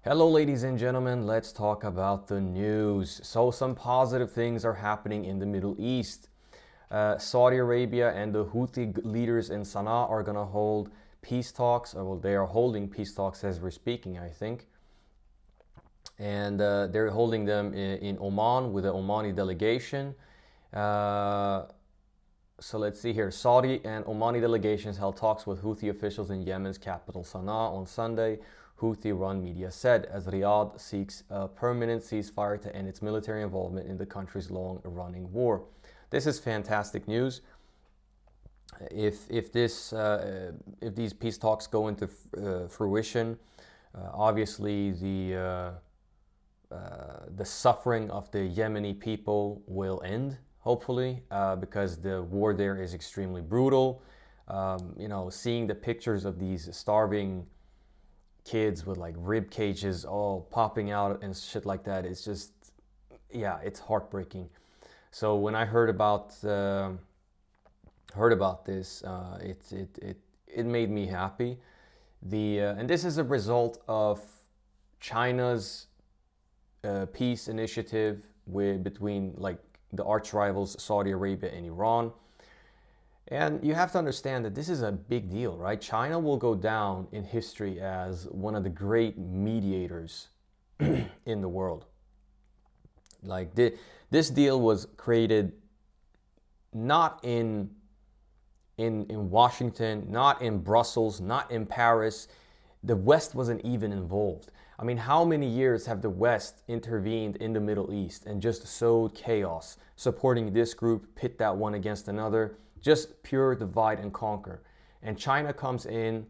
Hello, ladies and gentlemen. Let's talk about the news. So some positive things are happening in the Middle East. Saudi Arabia and the Houthi leaders in Sana'a are going to hold peace talks. Well, they are holding peace talks as we're speaking, I think. And they're holding them in Oman with the Omani delegation. So let's see here. Saudi and Omani delegations held talks with Houthi officials in Yemen's capital Sana'a on Sunday, Houthi-run media said, as Riyadh seeks a permanent ceasefire to end its military involvement in the country's long-running war. This is fantastic news. If these peace talks go into fruition, obviously the suffering of the Yemeni people will end, hopefully, because the war there is extremely brutal. Seeing the pictures of these starving kids with like rib cages all popping out and shit like that, it's just, yeah, it's heartbreaking. So when I heard about this, it made me happy. And this is a result of China's peace initiative between like the arch rivals Saudi Arabia and Iran. And you have to understand that this is a big deal, right? China will go down in history as one of the great mediators in the world. Like this deal was created not in Washington, not in Brussels, not in Paris. The West wasn't even involved. I mean, how many years have the West intervened in the Middle East and just sowed chaos, supporting this group, pit that one against another? Just pure divide and conquer. And China comes in,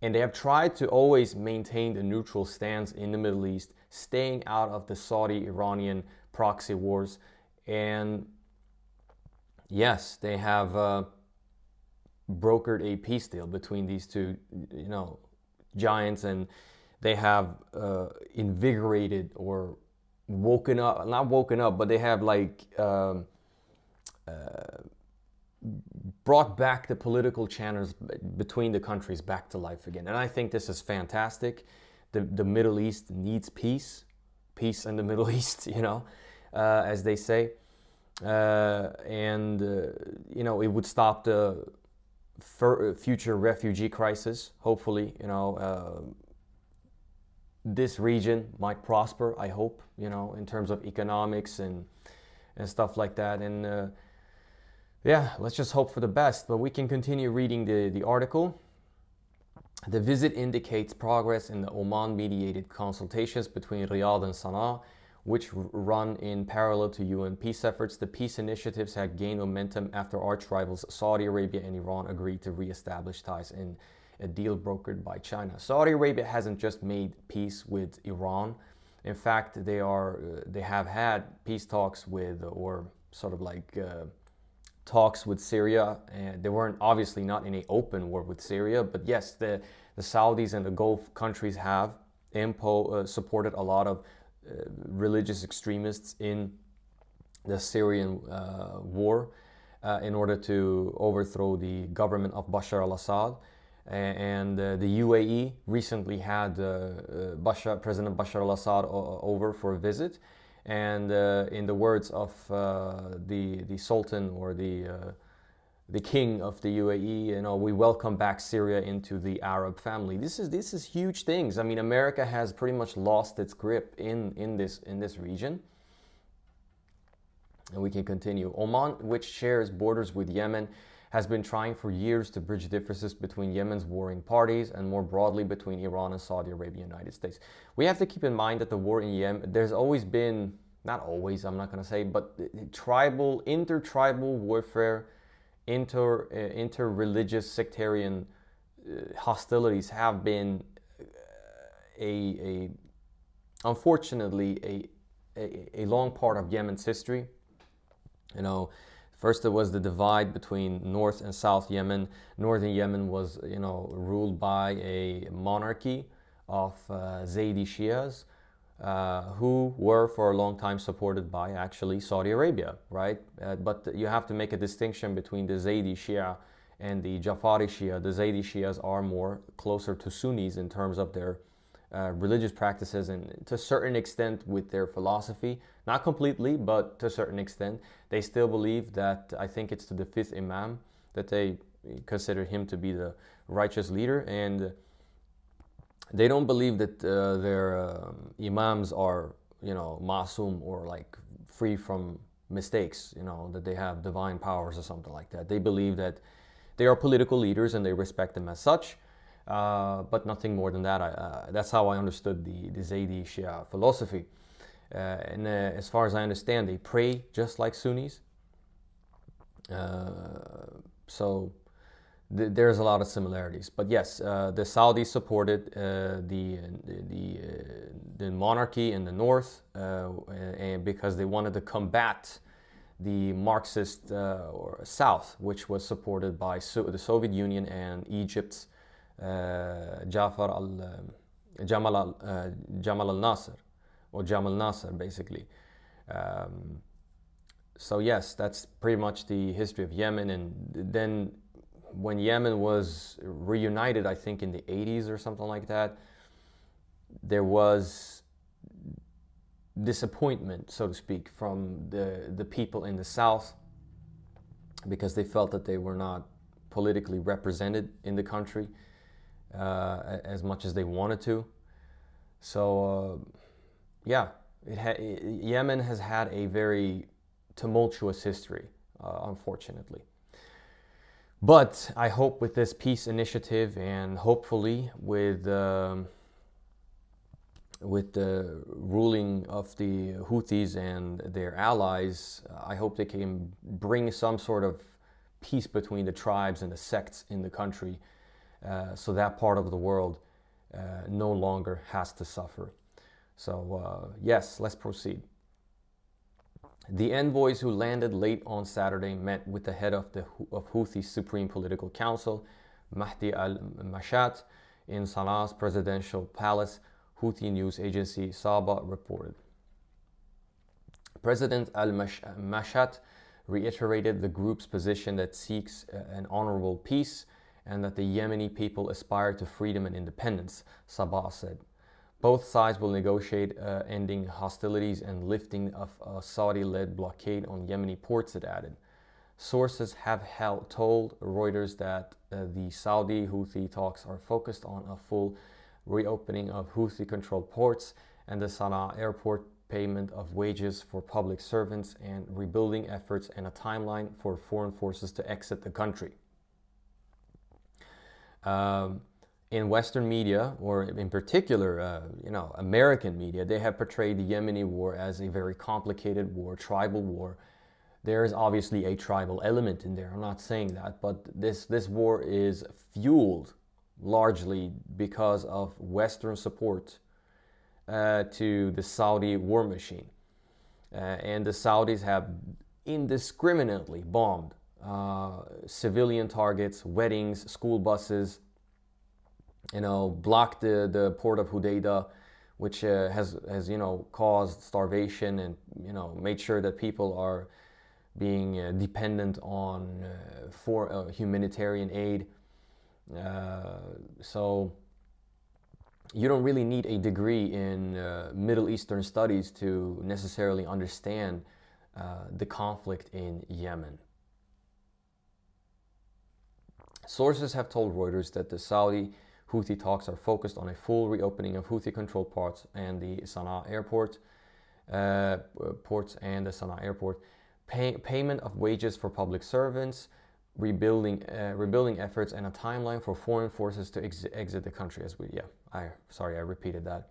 and they have tried to always maintain the neutral stance in the Middle East, staying out of the Saudi-Iranian proxy wars. And yes, they have brokered a peace deal between these two, giants, and they have invigorated or woken up, not woken up, but they have like brought back the political channels between the countries back to life again. And I think this is fantastic. The Middle East needs peace in the Middle East, as they say. It would stop the future refugee crisis. Hopefully, this region might prosper, I hope, in terms of economics and stuff like that. And yeah, let's just hope for the best. But we can continue reading the article. The visit indicates progress in the Oman-mediated consultations between Riyadh and Sana'a, which run in parallel to UN peace efforts. The peace initiatives had gained momentum after arch rivals Saudi Arabia and Iran agreed to re-establish ties in a deal brokered by China. Saudi Arabia hasn't just made peace with Iran. In fact, they have had peace talks with, or sort of like talks with Syria, and they weren't obviously not in an open war with Syria, but yes, the Saudis and the Gulf countries have supported a lot of religious extremists in the Syrian war in order to overthrow the government of Bashar al-Assad. And the UAE recently had President Bashar al-Assad over for a visit. And in the words of the Sultan or the king of the UAE, we welcome back Syria into the Arab family. This is huge things. I mean, America has pretty much lost its grip in this region. And we can continue. Oman, which shares borders with Yemen, has been trying for years to bridge differences between Yemen's warring parties and more broadly between Iran and Saudi Arabia and the United States. We have to keep in mind that the war in Yemen, there's always been, not always, I'm not going to say, but intertribal warfare, inter-religious sectarian hostilities have been unfortunately a long part of Yemen's history. First, there was the divide between North and South Yemen. Northern Yemen was, ruled by a monarchy of Zaydi Shias, who were for a long time supported by actually Saudi Arabia, right? But you have to make a distinction between the Zaydi Shia and the Jafari Shia. The Zaydi Shias are more closer to Sunnis in terms of their religious practices, and to a certain extent with their philosophy. Not completely, but to a certain extent. They still believe that, I think it's to the fifth Imam, that they consider him to be the righteous leader, and they don't believe that their Imams are, masum, or like free from mistakes, that they have divine powers or something like that. They believe that they are political leaders and they respect them as such, but nothing more than that. That's how I understood the Zaydi Shia philosophy. And as far as I understand, they pray just like Sunnis. So there's a lot of similarities. But yes, the Saudis supported the monarchy in the north, and because they wanted to combat the Marxist or South, which was supported by the Soviet Union and Egypt's Jamal al-Nasser, or Jamal Nasser, basically. So yes, that's pretty much the history of Yemen. And then when Yemen was reunited, I think in the 80s or something like that, there was disappointment, so to speak, from the people in the south, because they felt that they were not politically represented in the country as much as they wanted to. So yeah, Yemen has had a very tumultuous history, unfortunately. But I hope with this peace initiative, and hopefully with the ruling of the Houthis and their allies, I hope they can bring some sort of peace between the tribes and the sects in the country, so that part of the world no longer has to suffer. So yes, let's proceed. The envoys who landed late on Saturday met with the head of Houthi Supreme Political Council, Mahdi al-Mashat, in Sanaa's presidential palace, Houthi news agency Saba reported. President al-Mashat reiterated the group's position that seeks an honorable peace and that the Yemeni people aspire to freedom and independence, Saba said. Both sides will negotiate ending hostilities and lifting of a Saudi-led blockade on Yemeni ports, it added. Sources have told Reuters that the Saudi-Houthi talks are focused on a full reopening of Houthi-controlled ports and the Sana'a airport, payment of wages for public servants, and rebuilding efforts, and a timeline for foreign forces to exit the country. In Western media, or in particular, American media, they have portrayed the Yemeni war as a very complicated war, tribal war. There is obviously a tribal element in there. I'm not saying that, but this war is fueled largely because of Western support to the Saudi war machine. And the Saudis have indiscriminately bombed civilian targets, weddings, school buses, blocked the port of Hodeidah, which has caused starvation, and made sure that people are being dependent on for humanitarian aid. So you don't really need a degree in Middle Eastern studies to necessarily understand the conflict in Yemen. Sources have told Reuters that the Saudi-Houthi talks are focused on a full reopening of Houthi-controlled ports and the Sana'a airport, payment of wages for public servants, rebuilding efforts, and a timeline for foreign forces to exit the country. I repeated that.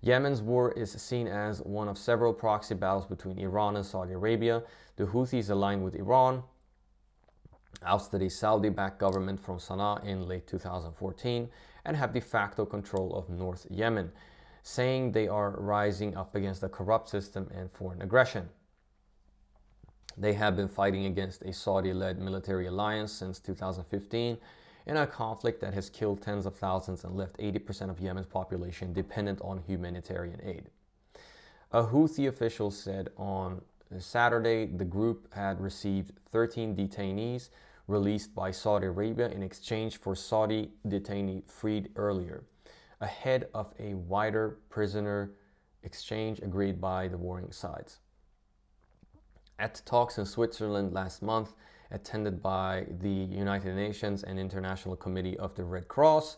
Yemen's war is seen as one of several proxy battles between Iran and Saudi Arabia. The Houthis aligned with Iran, ousted a Saudi-backed government from Sana'a in late 2014, and have de facto control of North Yemen, saying they are rising up against a corrupt system and foreign aggression. They have been fighting against a Saudi-led military alliance since 2015 in a conflict that has killed tens of thousands and left 80% of Yemen's population dependent on humanitarian aid. A Houthi official said on Saturday the group had received 13 detainees released by Saudi Arabia in exchange for Saudi detainees freed earlier. ahead of a wider prisoner exchange agreed by the warring sides. At talks in Switzerland last month, attended by the United Nations and International Committee of the Red Cross,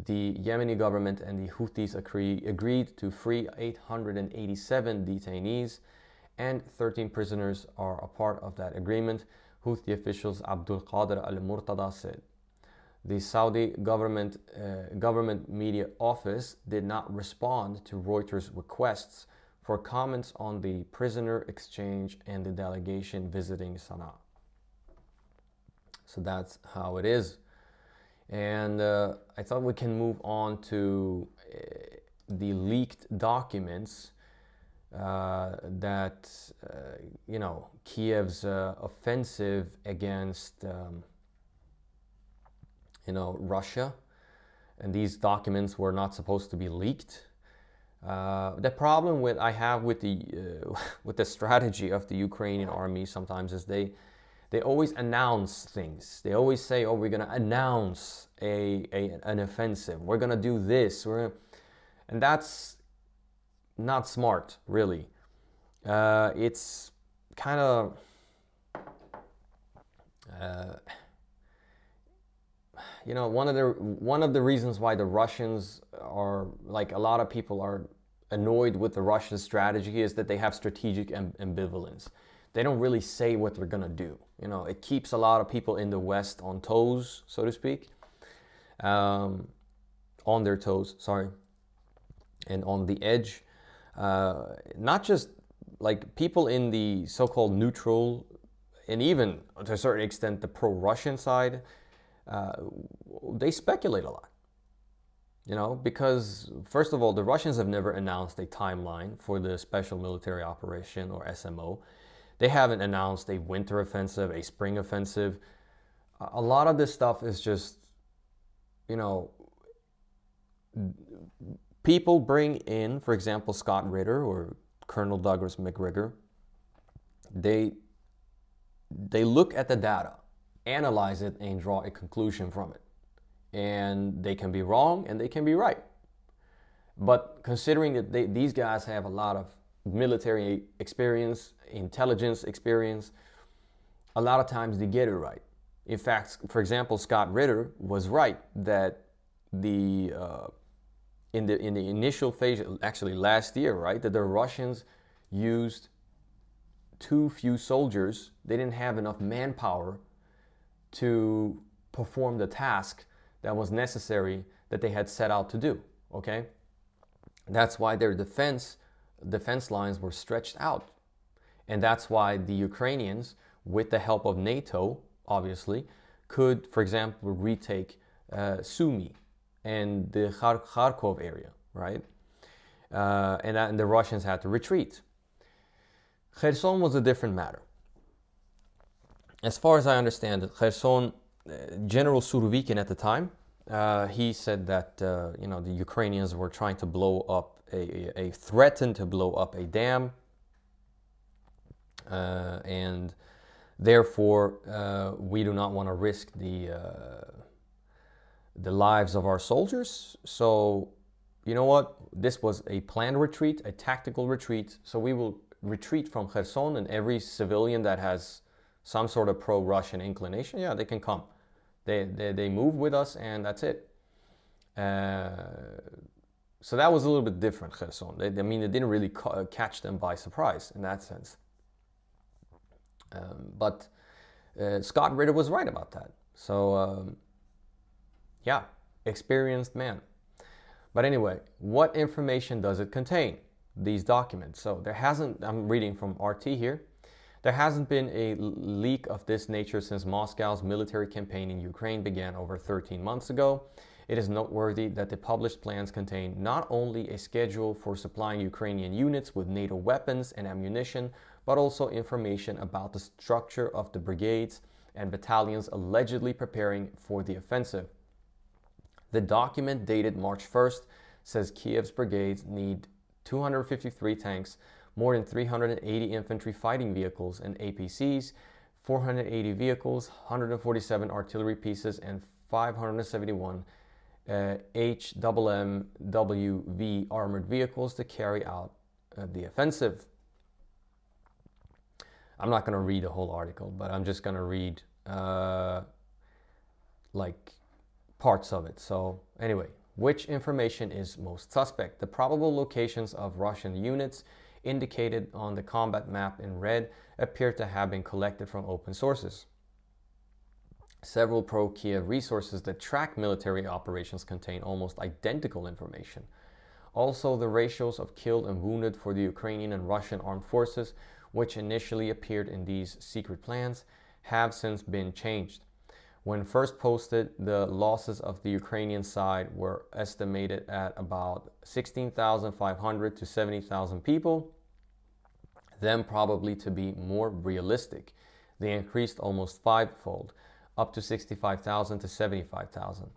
the Yemeni government and the Houthis agreed to free 887 detainees, and 13 prisoners are a part of that agreement, Houthi officials Abdul Qadir al-Murtada said. The Saudi government media office did not respond to Reuters' requests for comments on the prisoner exchange and the delegation visiting Sana'a. So that's how it is. And I thought we can move on to the leaked documents that, Kiev's offensive against, Russia. And these documents were not supposed to be leaked. The problem I have with the strategy of the Ukrainian army sometimes is they always announce things. They always say, "Oh, we're going to announce an offensive. We're going to do this." And that's not smart, really. It's kind of one of the reasons why the Russians are, like, a lot of people are annoyed with the Russian strategy is that they have strategic ambivalence. They don't really say what they're gonna do. It keeps a lot of people in the West on toes, so to speak, on their toes, sorry, and on the edge. Not just like people in the so-called neutral, and even to a certain extent the pro-Russian side. They speculate a lot, because first of all, the Russians have never announced a timeline for the Special Military Operation, or SMO. They haven't announced a winter offensive, a spring offensive. A lot of this stuff is just, people bring in, for example, Scott Ritter or Colonel Douglas McGregor. They look at the data, analyze it, and draw a conclusion from it. And they can be wrong and they can be right. But considering that these guys have a lot of military experience, intelligence experience, a lot of times they get it right. In fact, for example, Scott Ritter was right that in the initial phase, actually last year, right, that the Russians used too few soldiers. They didn't have enough manpower to perform the task that was necessary that they had set out to do, okay? That's why their defense lines were stretched out. And that's why the Ukrainians, with the help of NATO, obviously, could, for example, retake Sumy and the Kharkov area, right? And the Russians had to retreat. Kherson was a different matter. As far as I understand it, Kherson, General Surovikin at the time, he said that the Ukrainians were trying to blow up threatened to blow up a dam, and therefore we do not want to risk the lives of our soldiers. So you know what? This was a planned retreat, a tactical retreat. So we will retreat from Kherson, and every civilian that has some sort of pro-Russian inclination, yeah, they can come. They move with us, and that's it. So that was a little bit different, Kherson. It didn't really catch them by surprise in that sense. But Scott Ritter was right about that. So, yeah, experienced man. But anyway, what information does it contain, these documents? So there hasn't, I'm reading from RT here, there hasn't been a leak of this nature since Moscow's military campaign in Ukraine began over 13 months ago. It is noteworthy that the published plans contain not only a schedule for supplying Ukrainian units with NATO weapons and ammunition, but also information about the structure of the brigades and battalions allegedly preparing for the offensive. The document dated March 1st says Kiev's brigades need 253 tanks, more than 380 infantry fighting vehicles and APCs, 480 vehicles, 147 artillery pieces, and 571 HMMWV armored vehicles to carry out the offensive. I'm not going to read the whole article, but I'm just going to read like parts of it. So anyway, which information is most suspect? The probable locations of Russian units indicated on the combat map in red appear to have been collected from open sources. Several pro-Kiev resources that track military operations contain almost identical information. Also, the ratios of killed and wounded for the Ukrainian and Russian armed forces, which initially appeared in these secret plans, have since been changed. When first posted, the losses of the Ukrainian side were estimated at about 16,500 to 70,000 people. Then probably to be more realistic, they increased almost fivefold, up to 65,000 to 75,000.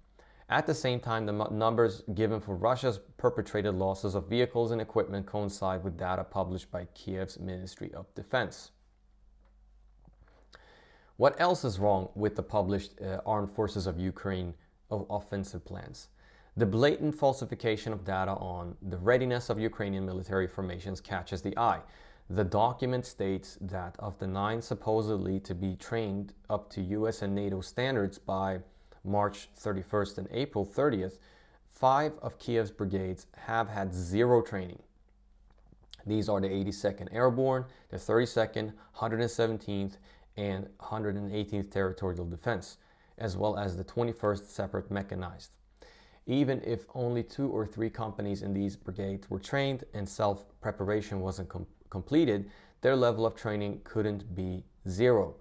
At the same time, the numbers given for Russia's perpetrated losses of vehicles and equipment coincide with data published by Kiev's Ministry of Defense. What else is wrong with the published Armed Forces of Ukraine offensive plans? The blatant falsification of data on the readiness of Ukrainian military formations catches the eye. The document states that of the 9 supposedly to be trained up to US and NATO standards by March 31st and April 30th, 5 of Kiev's brigades have had 0 training. These are the 82nd Airborne, the 32nd, 117th, and 118th Territorial Defense, as well as the 21st Separate Mechanized. Even if only 2 or 3 companies in these brigades were trained and self-preparation wasn't completed, their level of training couldn't be 0.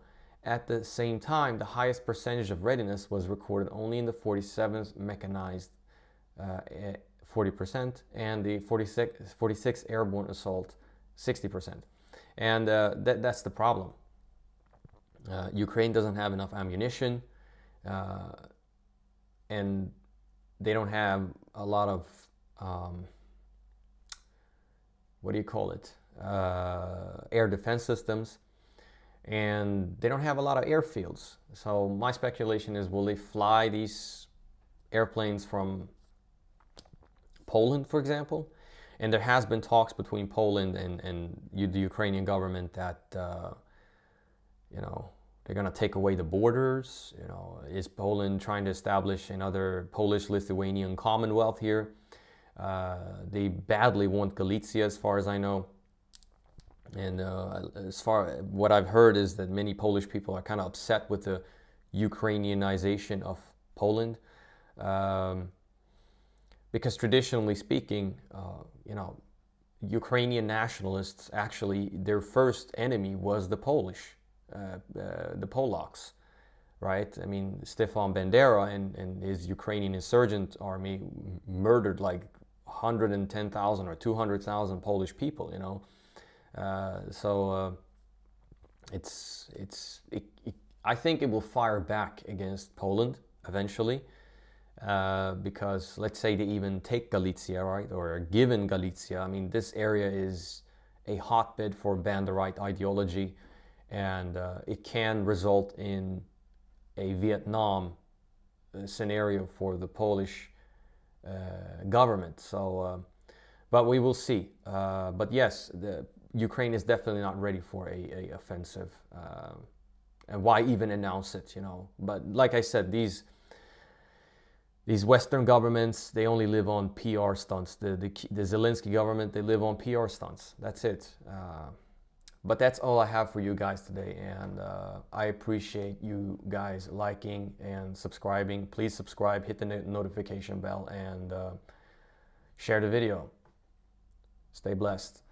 At the same time, the highest percentage of readiness was recorded only in the 47th Mechanized, 40%, and the 46th Airborne Assault, 60%. And that's the problem. Ukraine doesn't have enough ammunition, and they don't have a lot of, what do you call it, air defense systems, and they don't have a lot of airfields. So my speculation is, will they fly these airplanes from Poland, for example? And there has been talks between Poland and the Ukrainian government that, you know, they're going to take away the borders. You know, is Poland trying to establish another Polish-Lithuanian Commonwealth here? They badly want Galicia, as far as I know. And as far what I've heard is that many Polish people are kind of upset with the Ukrainianization of Poland, because traditionally speaking, you know, Ukrainian nationalists, actually their first enemy was the Polish, the Polacks, right? I mean, Stefan Bandera and his Ukrainian insurgent army murdered like 110,000 or 200,000 Polish people, you know. I think it will fire back against Poland eventually, because let's say they even take Galicia, right, or are given Galicia. I mean, this area is a hotbed for Banderite ideology, and it can result in a Vietnam scenario for the Polish government. So, but we will see. But yes, Ukraine is definitely not ready for a offensive, and why even announce it, you know? But like I said, these Western governments, they only live on PR stunts. The Zelensky government, they live on PR stunts. That's it. But that's all I have for you guys today, and I appreciate you guys liking and subscribing. Please subscribe, hit the notification bell, and share the video. Stay blessed.